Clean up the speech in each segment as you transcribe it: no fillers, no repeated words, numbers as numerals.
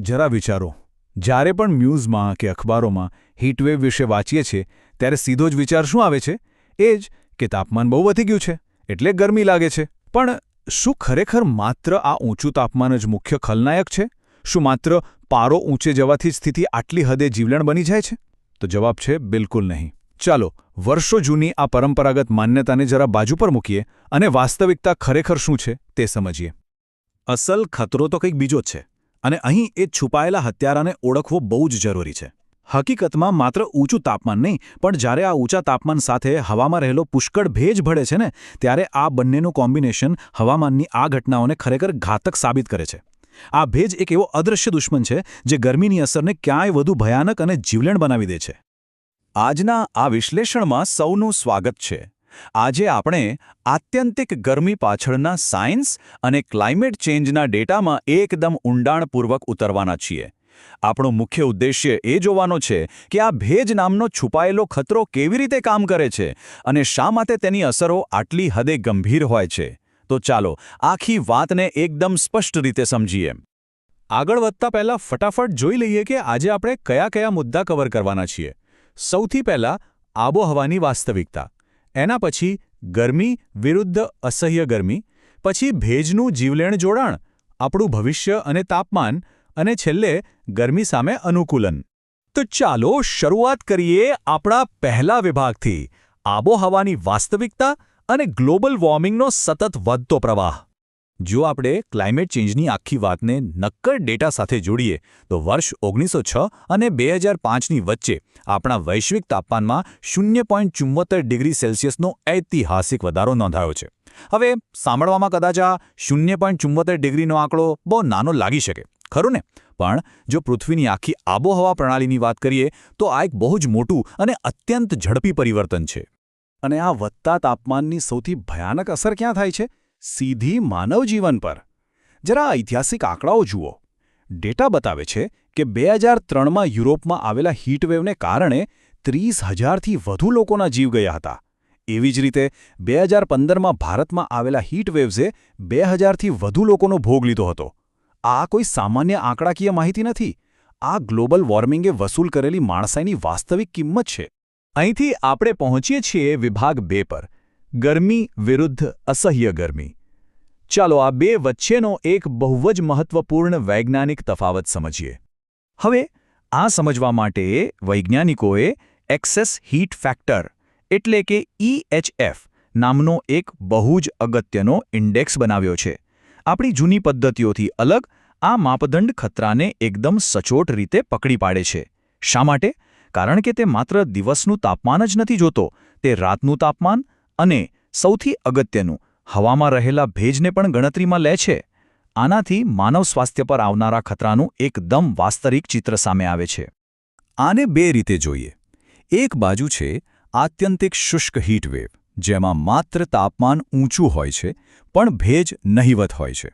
જરા વિચારો, જ્યારે પણ ન્યૂઝમાં કે અખબારોમાં હીટવેવ વિશે વાંચીએ છીએ ત્યારે સીધો જ વિચાર શું આવે છે? એ જ કે તાપમાન બહુ વધી ગયું છે એટલે ગરમી લાગે છે. પણ શું ખરેખર માત્ર આ ઊંચું તાપમાન જ મુખ્ય ખલનાયક છે? શું માત્ર પારો ઊંચે જવાથી સ્થિતિ આટલી હદે જીવલેણ બની જાય છે? તો જવાબ છે બિલકુલ નહીં. ચાલો વર્ષો જૂની આ પરંપરાગત માન્યતાને જરા બાજુ પર મૂકીએ અને વાસ્તવિકતા ખરેખર શું છે તે સમજીએ. અસલ ખતરો તો કંઈક બીજો જ છે, અને અહીં એ છુપાયેલા હત્યારાને ઓળખવો બહુ જ જરૂરી છે. હકીકતમાં માત્ર ઊંચું તાપમાન નહીં, પણ જ્યારે આ ઊંચા તાપમાન સાથે હવામાં રહેલો પુષ્કળ ભેજ ભળે છે ને, ત્યારે આ બંનેનું કોમ્બિનેશન હવામાનની આ ઘટનાઓને ખરેખર ઘાતક સાબિત કરે છે. આ ભેજ એક એવો અદૃશ્ય દુશ્મન છે જે ગરમીની અસરને ક્યાંય વધુ ભયાનક અને જીવલેણ બનાવી દે છે. આજના આ વિશ્લેષણમાં સૌનું સ્વાગત છે. આજે આપણે આત્યંતિક ગરમી પાછળના સાયન્સ અને ક્લાઇમેટ ચેન્જના ડેટામાં એકદમ ઊંડાણપૂર્વક ઉતરવાના છીએ. આપણો મુખ્ય ઉદ્દેશ્ય એ જોવાનો છે કે આ ભેજ નામનો છુપાયેલો ખતરો કેવી રીતે કામ કરે છે અને શા માટે તેની અસરો આટલી હદે ગંભીર હોય છે. તો ચાલો આખી વાતને એકદમ સ્પષ્ટ રીતે સમજીએ. આગળ વધતા પહેલાં ફટાફટ જોઈ લઈએ કે આજે આપણે કયા કયા મુદ્દા કવર કરવાના છીએ. સૌથી પહેલાં આબોહવાની વાસ્તવિકતા, એના પછી ગરમી વિરુદ્ધ અસહ્ય ગરમી, પછી ભેજનું જીવલેણ જોડાણ, આપણું ભવિષ્ય અને તાપમાન, અને છેલ્લે ગરમી સામે અનુકૂલન. તો ચાલો શરૂઆત કરીએ આપણા પહેલા વિભાગથી, આબોહવાની વાસ્તવિકતા અને ગ્લોબલ વોર્મિંગનો સતત વધતો પ્રવાહ. જો આપણે ક્લાઇમેટ ચેન્જની આખી વાતને નક્કર ડેટા સાથે જોડીએ તો વર્ષ 1906 અને 2005ની વચ્ચે આપણા વૈશ્વિક તાપમાનમાં 0.74 ડિગ્રી સેલ્સિયસનો ઐતિહાસિક વધારો નોંધાયો છે. હવે સાંભળવામાં કદાચ આ 0.74 ડિગ્રીનો આંકડો બહુ નાનો લાગી શકે, ખરું ને? પણ જો પૃથ્વીની આખી આબોહવા પ્રણાલીની વાત કરીએ તો આ એક બહુ જ મોટું અને અત્યંત ઝડપી પરિવર્તન છે. અને આ વધતા તાપમાનની સૌથી ભયાનક અસર ક્યાં થાય છે? સીધી માનવ જીવન પર. જરા ઐતિહાસિક આંકડાઓ જુઓ. ડેટા બતાવે છે કે 2003માં યુરોપમાં આવેલા હીટવેવને કારણે 30,000થી વધુ લોકોના જીવ ગયા હતા. એવી જ રીતે 2015માં ભારતમાં આવેલા હીટવેવ્સે 2,000થી વધુ લોકોનો ભોગ લીધો હતો. આ કોઈ સામાન્ય આંકડાકીય માહિતી નથી. આ ગ્લોબલ વોર્મિંગે વસૂલ કરેલી માણસાઈની વાસ્તવિક કિંમત છે. અહીંથી આપણે પહોંચીએ છીએ વિભાગ 2 પર, ગરમી વિરુદ્ધ અસહ્ય ગરમી. ચાલો આ બે વચ્ચેનો એક બહુ જ મહત્વપૂર્ણ વૈજ્ઞાનિક તફાવત સમજીએ. હવે આ સમજવા માટે વૈજ્ઞાનિકોએ એક્સેસ હીટ ફેક્ટર એટલે કે EHF નામનો એક બહુ જ અગત્યનો ઇન્ડેક્સ બનાવ્યો છે. આપણી જૂની પદ્ધતિઓથી અલગ આ માપદંડ ખતરાને એકદમ સચોટ રીતે પકડી પાડે છે. શા માટે? કારણ કે તે માત્ર દિવસનું તાપમાન જ નથી જોતો, તે રાતનું તાપમાન અને સૌથી અગત્યનું હવામાં રહેલા ભેજને પણ ગણતરીમાં લે છે. આનાથી માનવ સ્વાસ્થ્ય પર આવનારા ખતરાનું એકદમ વાસ્તવિક ચિત્ર સામે આવે છે. આને બે રીતે જોઈએ. એક બાજુ છે આત્યંતિક શુષ્ક હીટવેવ, જેમાં માત્ર તાપમાન ઊંચું હોય છે પણ ભેજ નહિવત હોય છે.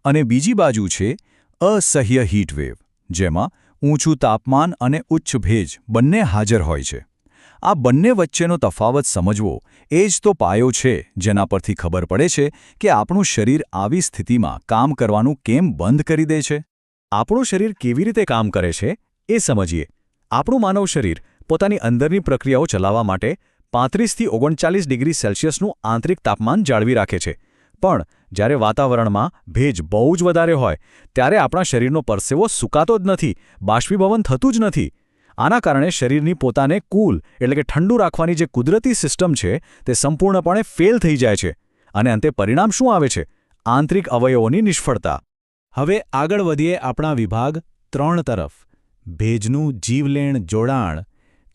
અને બીજી બાજુ છે અસહ્ય હીટવેવ, જેમાં ઊંચું તાપમાન અને ઉચ્ચ ભેજ બંને હાજર હોય છે. આ બંને વચ્ચેનો તફાવત સમજવો એ જ તો પાયો છે જેના પરથી ખબર પડે છે કે આપણું શરીર આવી સ્થિતિમાં કામ કરવાનું કેમ બંધ કરી દે છે. આપણું શરીર કેવી રીતે કામ કરે છે એ સમજીએ. આપણું માનવ શરીર પોતાની અંદરની પ્રક્રિયાઓ ચલાવવા માટે 35થી 39 ડિગ્રી સેલ્સિયસનું આંતરિક તાપમાન જાળવી રાખે છે. પણ જ્યારે વાતાવરણમાં ભેજ બહુ જ વધારે હોય ત્યારે આપણા શરીરનો પરસેવો સુકાતો જ નથી, બાષ્પીભવન થતું જ નથી. આના કારણે શરીરની પોતાને કૂલ એટલે કે ઠંડુ રાખવાની જે કુદરતી સિસ્ટમ છે તે સંપૂર્ણપણે ફેલ થઈ જાય છે. અને અંતે પરિણામ શું આવે છે? આંતરિક અવયવોની નિષ્ફળતા. હવે આગળ વધીએ આપણા વિભાગ 3 તરફ, ભેજનું જીવલેણ જોડાણ.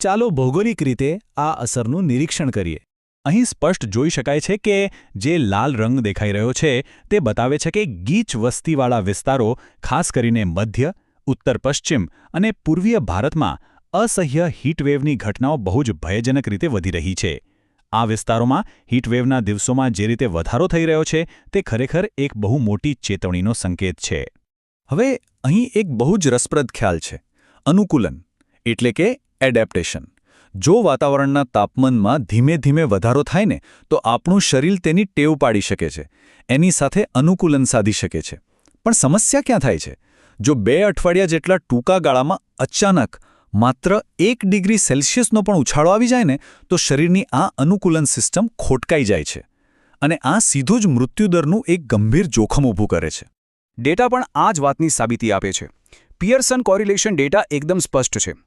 ચાલો ભૌગોલિક રીતે આ અસરનું નિરીક્ષણ કરીએ. અહીં સ્પષ્ટ જોઈ શકાય છે કે જે લાલ રંગ દેખાઈ રહ્યો છે તે બતાવે છે કે ગીચ વસ્તીવાળા વિસ્તારો, ખાસ કરીને મધ્ય, ઉત્તર પશ્ચિમ અને પૂર્વીય ભારતમાં અસહ્ય હીટવેવની ઘટનાઓ બહુ જ ભયજનક રીતે વધી રહી છે. આ વિસ્તારોમાં હીટવેવના દિવસોમાં જે રીતે વધારો થઈ રહ્યો છે તે ખરેખર એક બહુ મોટી ચેતવણીનો સંકેત છે. હવે અહીં એક બહુ જ રસપ્રદ ખ્યાલ છે, અનુકૂલન એટલે કે એડેપ્ટેશન. જો વાતાવરણના તાપમાનમાં ધીમે ધીમે વધારો થાય ને તો આપણું શરીર તેની ટેવ પાડી શકે છે, એની સાથે અનુકૂલન સાધી શકે છે. પણ સમસ્યા ક્યાં થાય છે? જો 2 અઠવાડિયા જેટલા ટૂંકા ગાળામાં અચાનક માત્ર 1 ડિગ્રી સેલ્સિયસનો પણ ઉછાળો આવી જાય ને તો શરીરની આ અનુકૂલન સિસ્ટમ ખોટકાઈ જાય છે અને આ સીધું જ મૃત્યુદરનું એક ગંભીર જોખમ ઊભું કરે છે. ડેટા પણ આ જ વાતની સાબિતી આપે છે. પિયર્સન કોરિલેશન ડેટા એકદમ સ્પષ્ટ છે.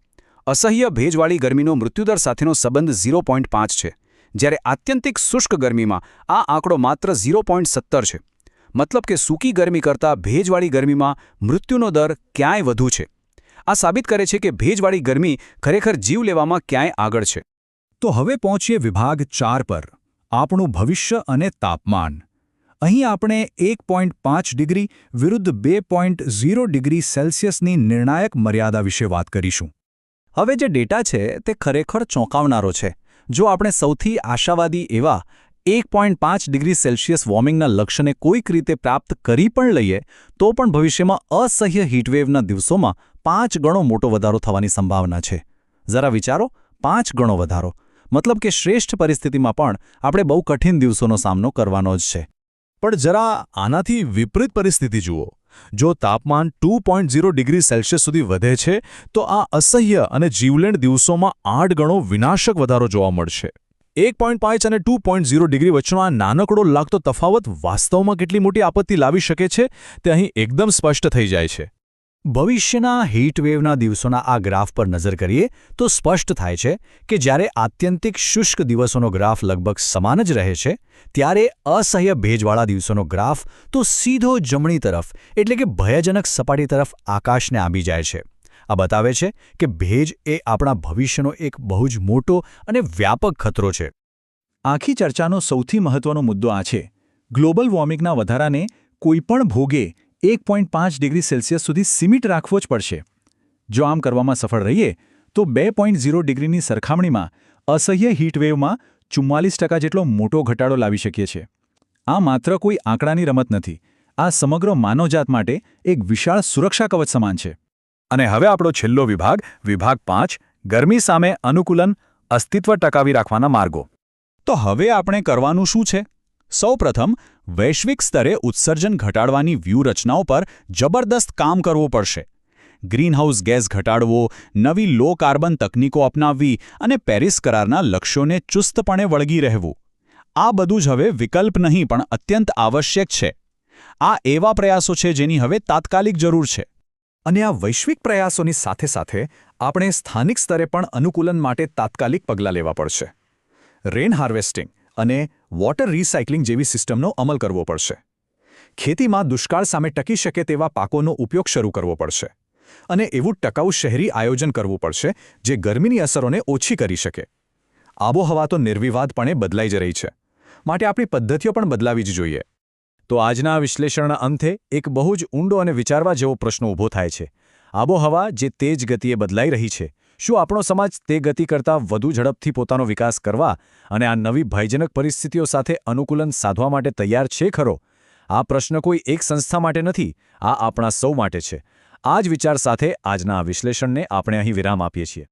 અસહ્ય ભેજવાળી ગરમીનો મૃત્યુદર સાથેનો સંબંધ 0.5 છે, જ્યારે આત્યંતિક શુષ્ક ગરમીમાં આ આંકડો માત્ર 0.17 છે. મતલબ કે સૂકી ગરમી કરતાં ભેજવાળી ગરમીમાં મૃત્યુનો દર ક્યાંય વધુ છે. આ સાબિત કરે છે કે ભેજવાળી ગરમી ખરેખર જીવ લેવામાં ક્યાંય આગળ છે. તો હવે પહોંચીએ વિભાગ 4 પર, આપણું ભવિષ્ય અને તાપમાન. અહીં આપણે 1.5 ડિગ્રી વિરુદ્ધ 2.0 ડિગ્રી સેલ્સિયસની નિર્ણાયક મર્યાદા વિશે વાત કરીશું. હવે જે ડેટા છે તે ખરેખર ચોંકાવનારો છે. જો આપણે સૌથી આશાવાદી એવા 1.5 ડિગ્રી સેલ્સિયસ વોર્મિંગના લક્ષ્યને કોઈક રીતે પ્રાપ્ત કરી પણ લઈએ તો પણ ભવિષ્યમાં અસહ્ય હીટવેવના દિવસોમાં 5 ગણો મોટો વધારો થવાની સંભાવના છે. જરા વિચારો, 5 ગણો વધારો. મતલબ કે શ્રેષ્ઠ પરિસ્થિતિમાં પણ આપણે બહુ કઠિન દિવસોનો સામનો કરવાનો જ છે. પણ જરા આનાથી વિપરીત પરિસ્થિતિ જુઓ. જો તાપમાન 2.0 ડિગ્રી સેલ્સિયસ સુધી વધે છે તો આ અસહ્ય અને જીવલેણ દિવસોમાં 8 ગણો વિનાશક વધારો જોવા મળશે. 1.5 અને 2.0 ડિગ્રી વચ્ચેનો આ નાનકડો લાગતો તફાવત વાસ્તવમાં કેટલી મોટી આપત્તિ લાવી શકે છે તે અહીં એકદમ સ્પષ્ટ થઈ જાય છે. ભવિષ્યના હીટવેવના દિવસોના આ ગ્રાફ પર નજર કરીએ તો સ્પષ્ટ થાય છે કે જ્યારે આત્યંતિક શુષ્ક દિવસોનો ગ્રાફ લગભગ સમાન જ રહે છે, ત્યારે અસહ્ય ભેજવાળા દિવસોનો ગ્રાફ તો સીધો જમણી તરફ એટલે કે ભયજનક સપાટી તરફ આકાશને આંબી જાય છે. આ બતાવે છે કે ભેજ એ આપણા ભવિષ્યનો એક બહુ જ મોટો અને વ્યાપક ખતરો છે. આખી ચર્ચાનો સૌથી મહત્વનો મુદ્દો આ છે: ગ્લોબલ વોર્મિંગના વધારાને કોઈપણ ભોગે 1.5 ડિગ્રી સેલ્સિયસ સુધી સીમિત રાખવો જ પડશે. જો આમ કરવામાં સફળ રહીએ તો 2.0 ડિગ્રીની સરખામણીમાં અસહ્ય હીટવેવમાં 44% જેટલો મોટો ઘટાડો લાવી શકીએ છીએ. આ માત્ર કોઈ આંકડાની રમત નથી. આ સમગ્ર માનવજાત માટે એક વિશાળ સુરક્ષા કવચ સમાન છે. અને હવે આપણો છેલ્લો વિભાગ, વિભાગ 5, ગરમી સામે અનુકૂલન, અસ્તિત્વ ટકાવી રાખવાના માર્ગો. તો હવે આપણે કરવાનું શું છે? સૌપ્રથમ વૈશ્વિક સ્તરે ઉત્સર્જન ઘટાડવાની વ્યૂહરચનાઓ પર જબરદસ્ત કામ કરવું પડશે. ગ્રીનહાઉસ ગેસ ઘટાડવો, નવી લો કાર્બન તકનીકો અપનાવવી અને પેરિસ કરારના લક્ષ્યોને ચુસ્તપણે વળગી રહેવું. આ બધું જ હવે વિકલ્પ નહીં પણ અત્યંત આવશ્યક છે. આ એવા પ્રયાસો છે જેની હવે તાત્કાલિક જરૂર છે. અને આ વૈશ્વિક પ્રયાસોની સાથે સાથે આપણે સ્થાનિક સ્તરે પણ અનુકૂલન માટે તાત્કાલિક પગલાં લેવા પડશે. રેન હાર્વેસ્ટિંગ અને વોટર રિસાયકલિંગ જેવી સિસ્ટમનો અમલ કરવો પડશે. ખેતીમાં દુષ્કાળ સામે ટકી શકે તેવા પાકોનો ઉપયોગ શરૂ કરવો પડશે. અને એવું ટકાઉ શહેરી આયોજન કરવું પડશે જે ગરમીની અસરોને ઓછી કરી શકે. આબોહવા તો નિર્વિવાદપણે બદલાઈ જ રહી છે, માટે આપણી પદ્ધતિઓ પણ બદલાવી જ જોઈએ. તો આજના વિશ્લેષણના અંતે એક બહુ જ ઊંડો અને વિચારવા જેવો પ્રશ્ન ઊભો થાય છે. આબોહવા જે તેજ ગતિએ બદલાઈ રહી છે, શું આપણો સમાજ તે ગતિ કરતાં વધુ ઝડપથી પોતાનો વિકાસ કરવા અને આ નવી ભયજનક પરિસ્થિતિઓ સાથે અનુકૂલન સાધવા માટે તૈયાર છે ખરો? આ પ્રશ્ન કોઈ એક સંસ્થા માટે નથી, આ આપણા સૌ માટે છે. આ જ વિચાર સાથે આજના આ વિશ્લેષણને આપણે અહીં વિરામ આપીએ છીએ.